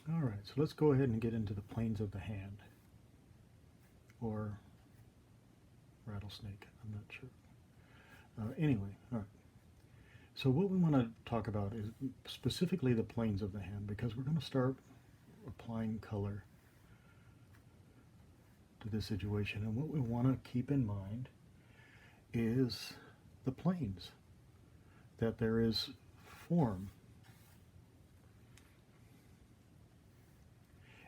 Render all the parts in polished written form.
All right, so let's go ahead and get into the planes of the hand, or rattlesnake, I'm not sure. Anyway, all right. So what we want to talk about is specifically the planes of the hand, because we're going to start applying color to this situation. And what we want to keep in mind is the planes, that there is form.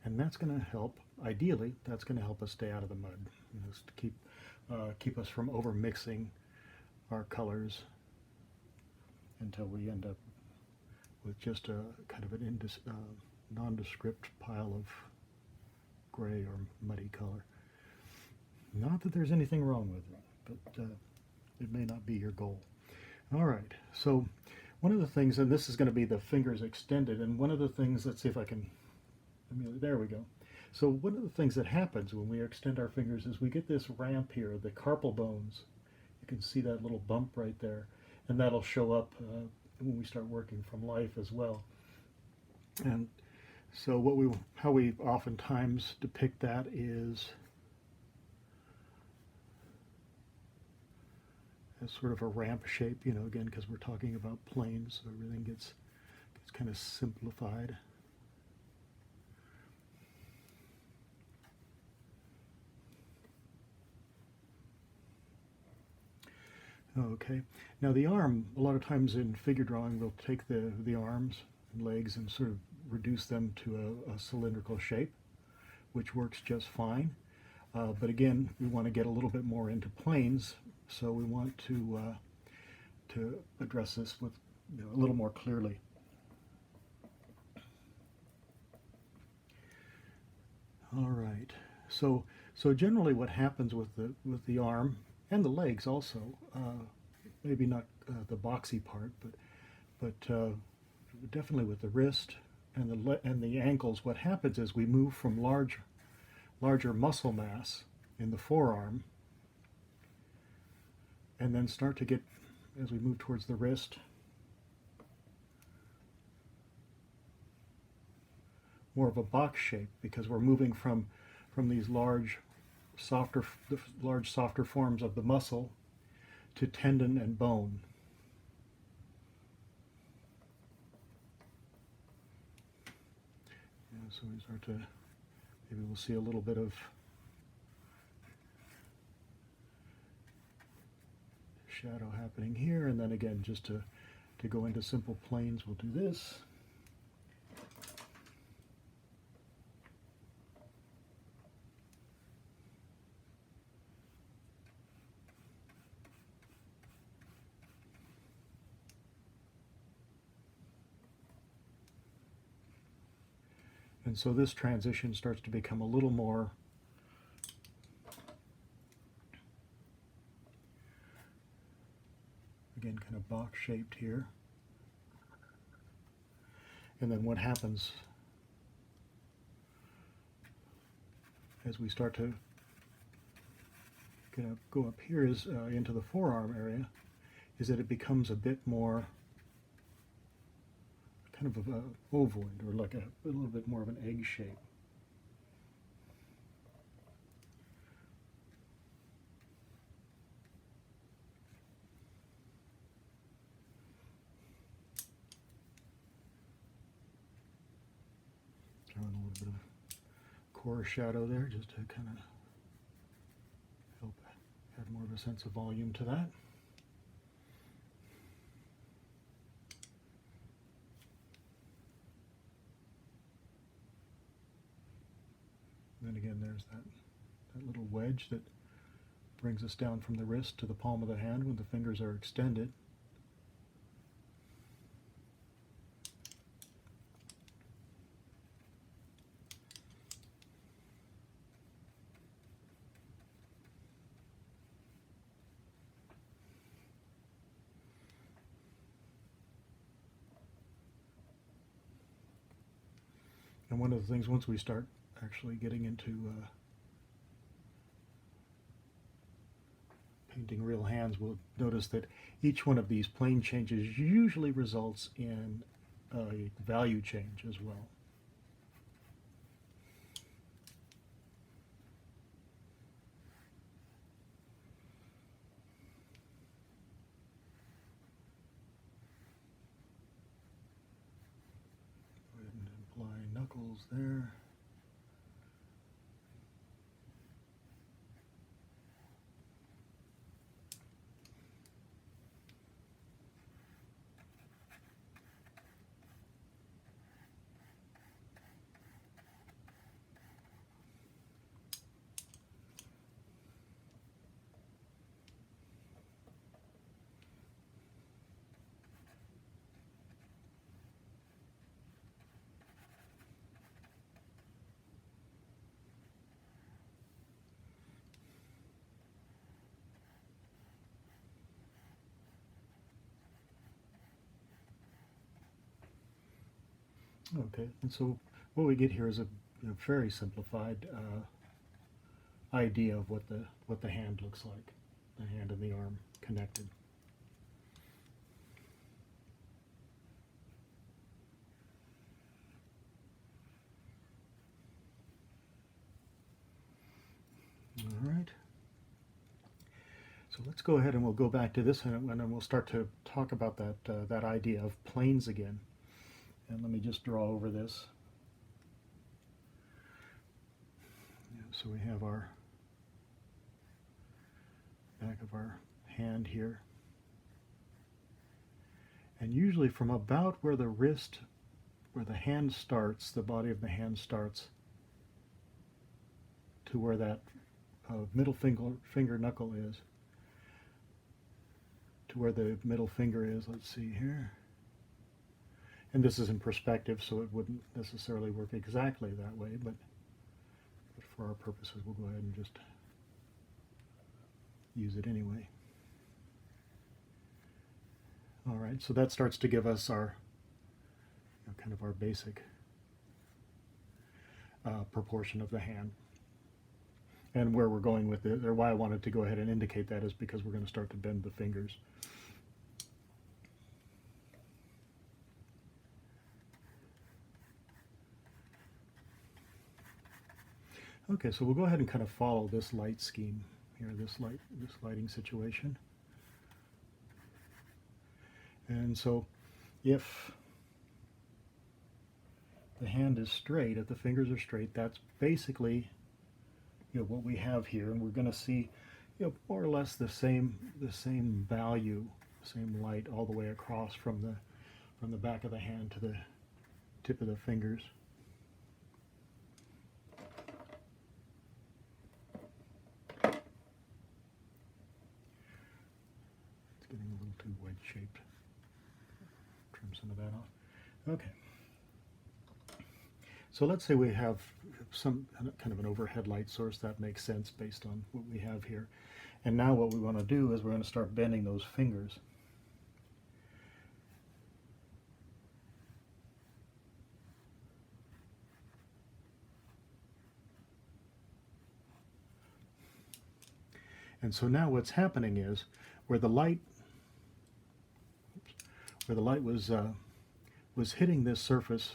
And that's going to help, ideally, that's going to help us stay out of the mud, just to keep us from over mixing our colors until we end up with just a kind of an nondescript pile of gray or muddy color. Not that there's anything wrong with that, but it may not be your goal. All right, so one of the things, and this is going to be the fingers extended, and one of the things, let's see if I can, there we go. So one of the things that happens when we extend our fingers is we get this ramp here, the carpal bones. You can see that little bump right there, and that'll show up when we start working from life as well. And so how we oftentimes depict that is as sort of a ramp shape, again, because we're talking about planes, so everything gets kind of simplified. Okay, now the arm, a lot of times in figure drawing, we'll take the arms and legs and sort of reduce them to a cylindrical shape, which works just fine. But again, we want to get a little bit more into planes, so we want to address this with a little more clearly. All right, so generally what happens with the arm and the legs also, maybe not the boxy part, but definitely with the wrist and the ankles, what happens is we move from larger muscle mass in the forearm, and then start to get, as we move towards the wrist, more of a box shape, because we're moving from these large softer forms of the muscle to tendon and bone. So we start to, maybe we'll see a little bit of shadow happening here, and then again, just to go into simple planes, we'll do this. And so this transition starts to become a little more again, kind of box shaped here. And then what happens as we start to kind of go up here is into the forearm area, is that it becomes a bit more kind of a ovoid, or like a little bit more of an egg shape. Throwing a little bit of core shadow there just to kind of help add more of a sense of volume to that. And then again, there's that little wedge that brings us down from the wrist to the palm of the hand when the fingers are extended. And one of the things, once we start actually getting into painting real hands, we'll notice that each one of these plane changes usually results in a value change as well. pulls there. Okay, and so what we get here is a very simplified idea of what the hand looks like, the hand and the arm connected. All right. So let's go ahead and we'll go back to this, and then we'll start to talk about that idea of planes again. And let me just draw over this. So we have our back of our hand here. And usually from about where the wrist, where the hand starts, the body of the hand starts, to where that middle finger knuckle is, to where the middle finger is, let's see here. And this is in perspective, so it wouldn't necessarily work exactly that way, but for our purposes, we'll go ahead and just use it anyway. All right, so that starts to give us our, kind of our basic proportion of the hand. And where we're going with it, or why I wanted to go ahead and indicate that, is because we're going to start to bend the fingers. Okay, so we'll go ahead and kind of follow this light scheme here, this lighting situation. And so if the hand is straight, if the fingers are straight, that's basically what we have here, and we're going to see more or less the same value, same light all the way across from the back of the hand to the tip of the fingers. Getting a little too wedge-shaped. Trim some of that off. Okay. So let's say we have some kind of an overhead light source. That makes sense based on what we have here. And now what we want to do is we're going to start bending those fingers. And so now what's happening is where the light was hitting this surface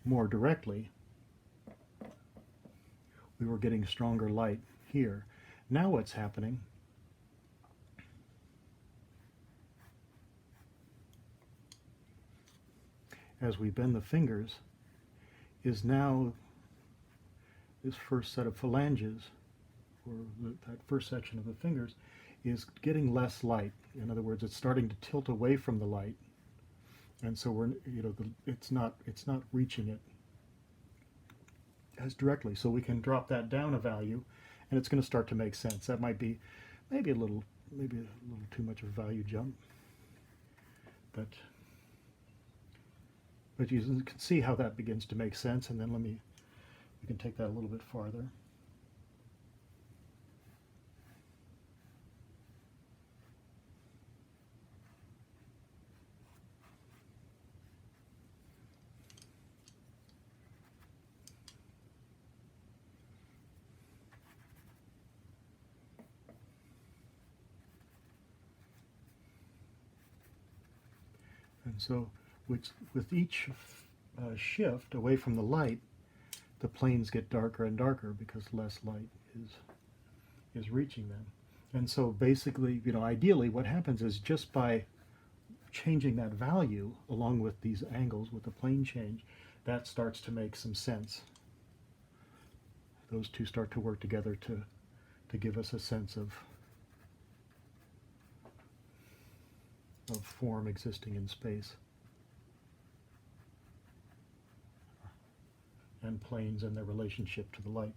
more directly, we were getting stronger light here. Now what's happening as we bend the fingers is now this first set of phalanges, or that first section of the fingers, is getting less light. In other words, it's starting to tilt away from the light, and so we're it's not reaching it as directly. So we can drop that down a value, and it's going to start to make sense. That might be maybe a little too much of a value jump, but you can see how that begins to make sense. And then we can take that a little bit farther. And so with each shift away from the light, the planes get darker and darker because less light is reaching them. And so basically, ideally what happens is just by changing that value along with these angles, with the plane change, that starts to make some sense. Those two start to work together to give us a sense of form existing in space, and planes and their relationship to the light.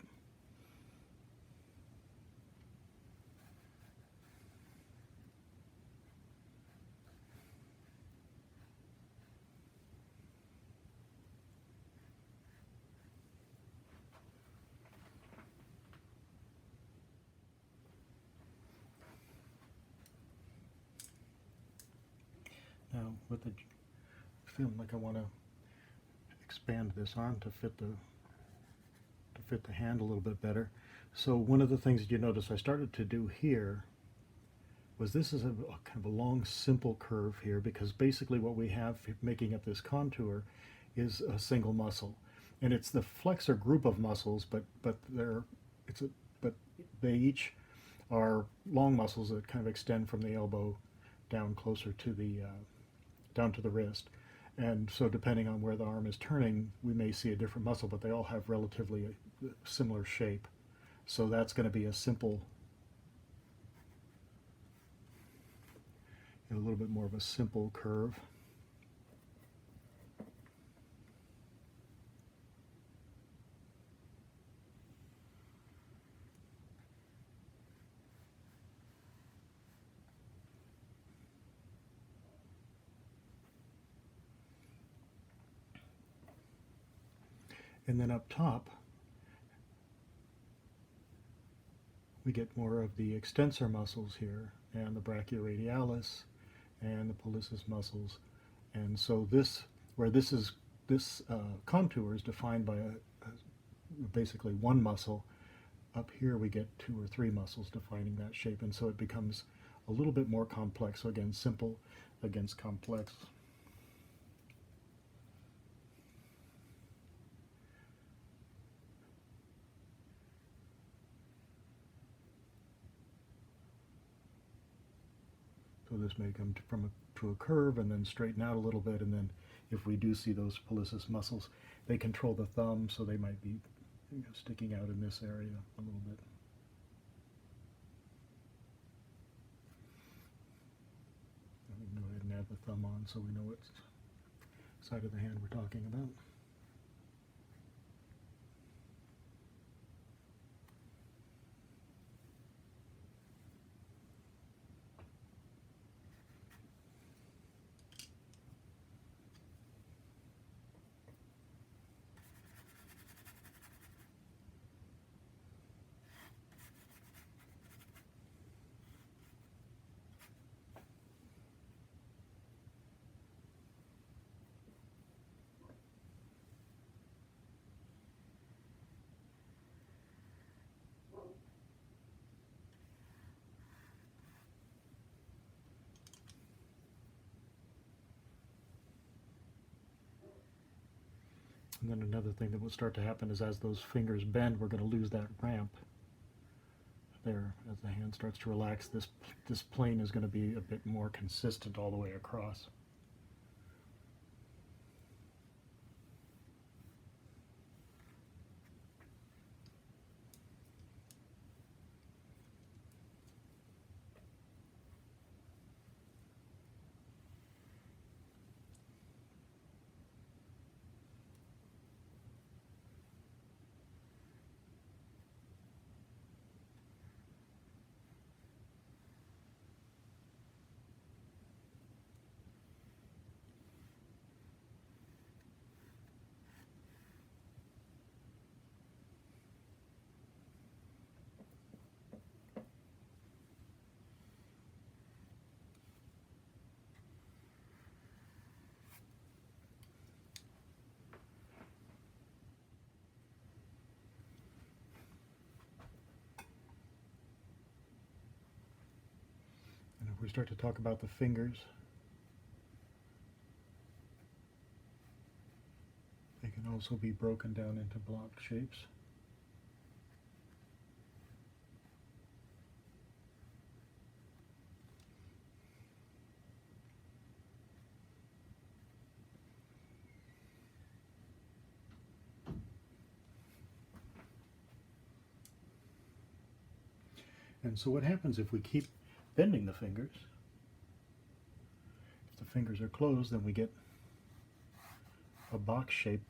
Now, with the feeling like I want to expand this arm to fit the hand a little bit better. So one of the things that you notice I started to do here was this is a kind of a long, simple curve here, because basically what we have making up this contour is a single muscle, and it's the flexor group of muscles, but they each are long muscles that kind of extend from the elbow down closer to the down to the wrist. And so depending on where the arm is turning, we may see a different muscle, but they all have relatively a similar shape. So that's going to be a simple, a little bit more of a simple curve. And then up top, we get more of the extensor muscles here, and the brachial radialis, and the pollicis muscles. And so this contour is defined by basically one muscle. Up here we get 2 or 3 muscles defining that shape, and so it becomes a little bit more complex. So again, simple against complex. So this may come to a curve and then straighten out a little bit, and then if we do see those pollicis muscles, they control the thumb, so they might be sticking out in this area a little bit. We can go ahead and add the thumb on so we know what side of the hand we're talking about. And then another thing that will start to happen is as those fingers bend, we're going to lose that ramp there. As the hand starts to relax, this plane is going to be a bit more consistent all the way across. And if we start to talk about the fingers, they can also be broken down into block shapes. And so what happens if we keep bending the fingers? If the fingers are closed, then we get a box shape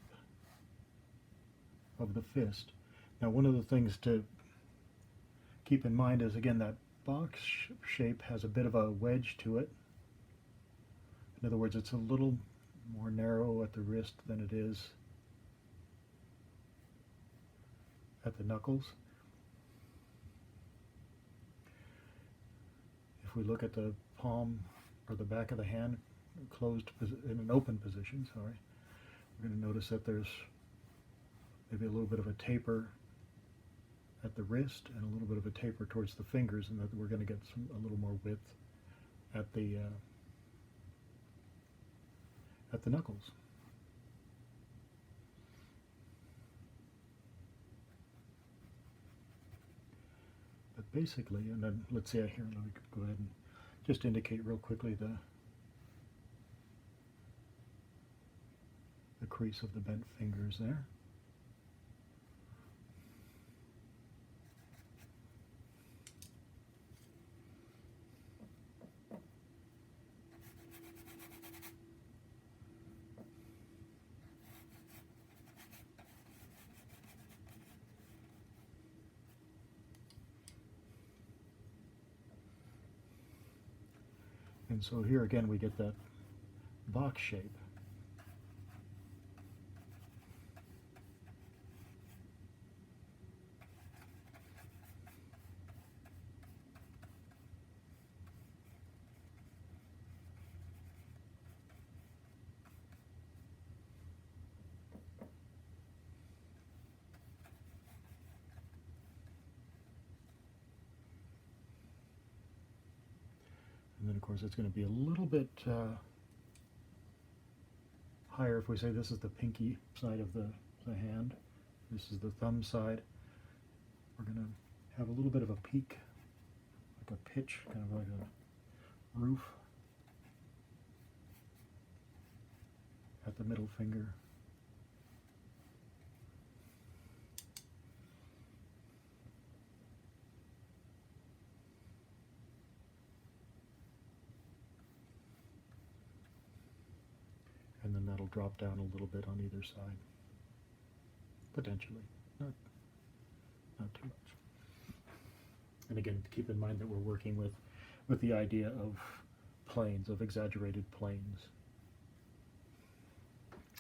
of the fist. Now, one of the things to keep in mind is, again, that box shape has a bit of a wedge to it. In other words, it's a little more narrow at the wrist than it is at the knuckles. If we look at the palm or the back of the hand closed in an open position, sorry, we're going to notice that there's maybe a little bit of a taper at the wrist and a little bit of a taper towards the fingers, and that we're going to get a little more width at the knuckles. But basically, and then let's see here, let me go ahead and just indicate real quickly the crease of the bent fingers there. And so here again we get that box shape. And then, of course, it's going to be a little bit higher if we say this is the pinky side of the hand. This is the thumb side. We're going to have a little bit of a peak, like a pitch, kind of like a roof at the middle finger. And then that'll drop down a little bit on either side, potentially, not too much. And again, keep in mind that we're working with the idea of planes, of exaggerated planes.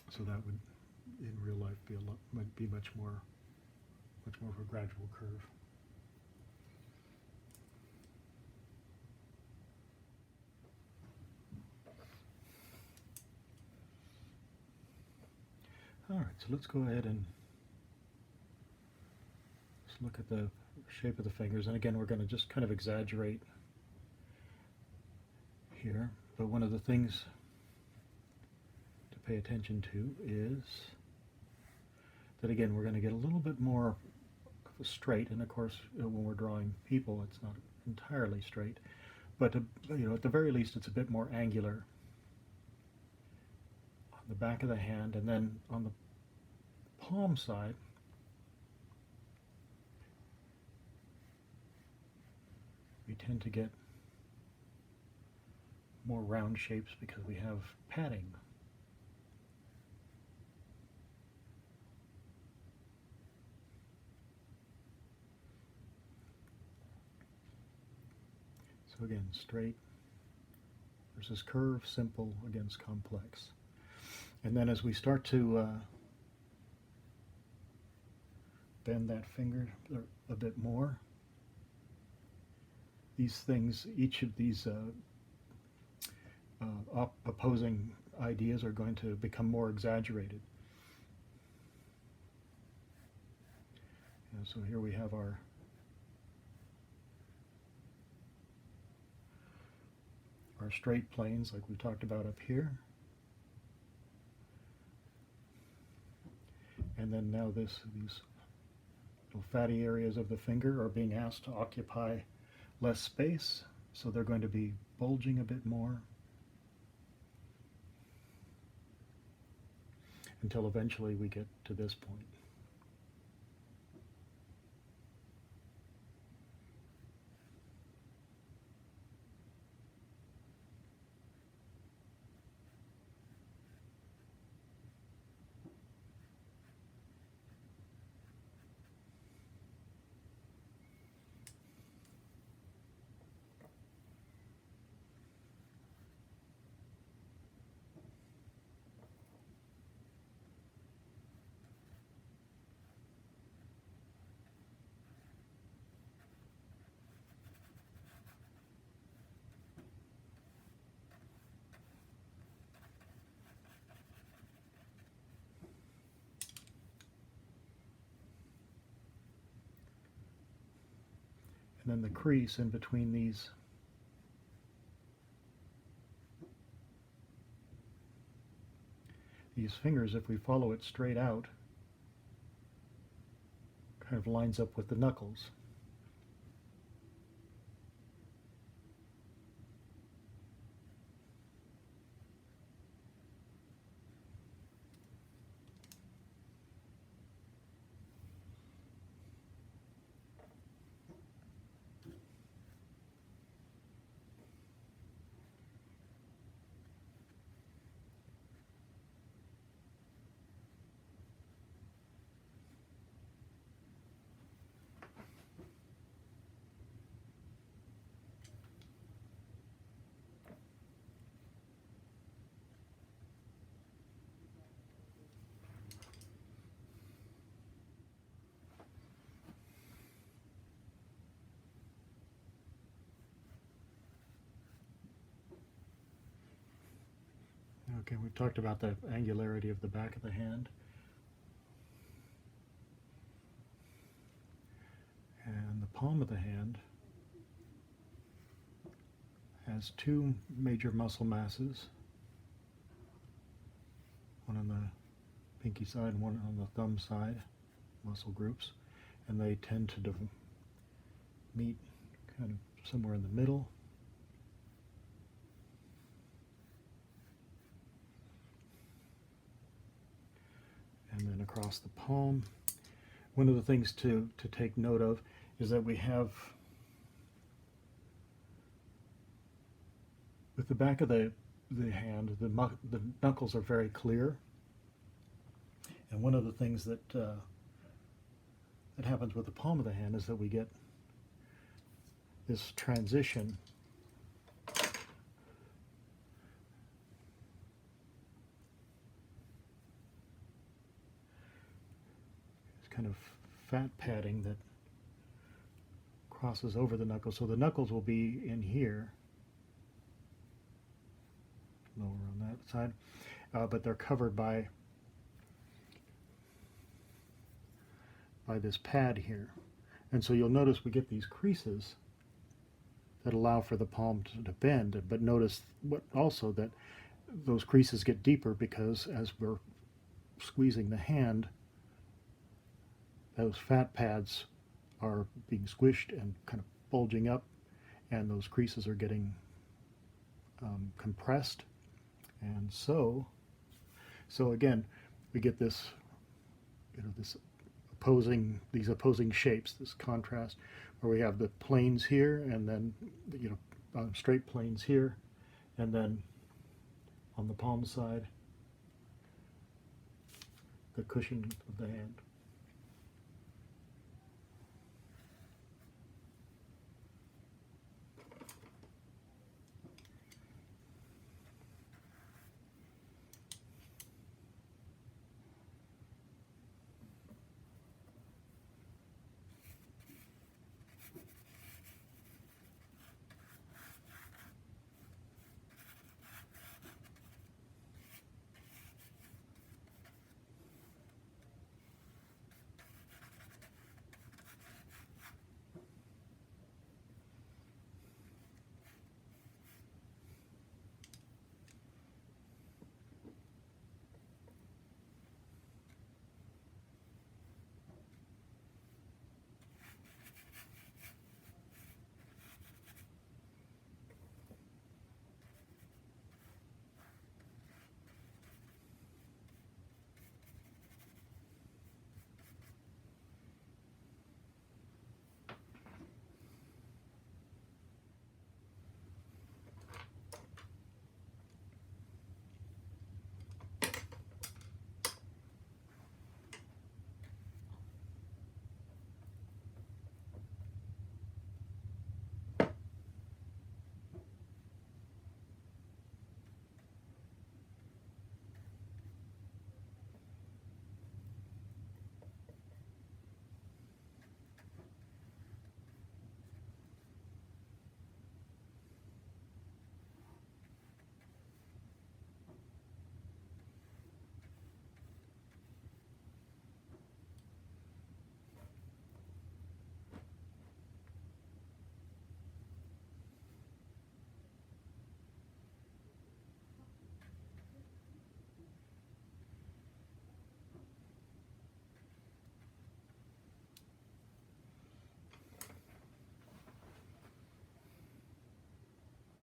So that would, in real life, might be much more of a gradual curve. All right, so let's go ahead and just look at the shape of the fingers. And again, we're going to just kind of exaggerate here. But one of the things to pay attention to is that, again, we're going to get a little bit more of a straight. And of course, when we're drawing people, it's not entirely straight. But at the very least, it's a bit more angular on the back of the hand, and then on the palm side, we tend to get more round shapes because we have padding. So again, straight versus curve, simple against complex. And then as we start to bend that finger a bit more, these things, each of these opposing ideas are going to become more exaggerated. And so here we have our straight planes like we talked about up here. And then now these little fatty areas of the finger are being asked to occupy less space, so they're going to be bulging a bit more until eventually we get to this point. And then the crease in between these fingers, if we follow it straight out, kind of lines up with the knuckles. Okay, we've talked about the angularity of the back of the hand. And the palm of the hand has two major muscle masses, one on the pinky side and one on the thumb side, muscle groups, and they tend to meet kind of somewhere in the middle. And then across the palm. One of the things to take note of is that we have, with the back of the hand, the knuckles are very clear. And one of the things that that happens with the palm of the hand is that we get this transition kind of fat padding that crosses over the knuckles. So the knuckles will be in here, lower on that side, but they're covered by this pad here. And so you'll notice we get these creases that allow for the palm to bend, but notice also that those creases get deeper because as we're squeezing the hand, those fat pads are being squished and kind of bulging up, and those creases are getting compressed. And so again, we get this, these opposing shapes, this contrast, where we have the planes here, and then straight planes here, and then on the palm side, the cushion of the hand.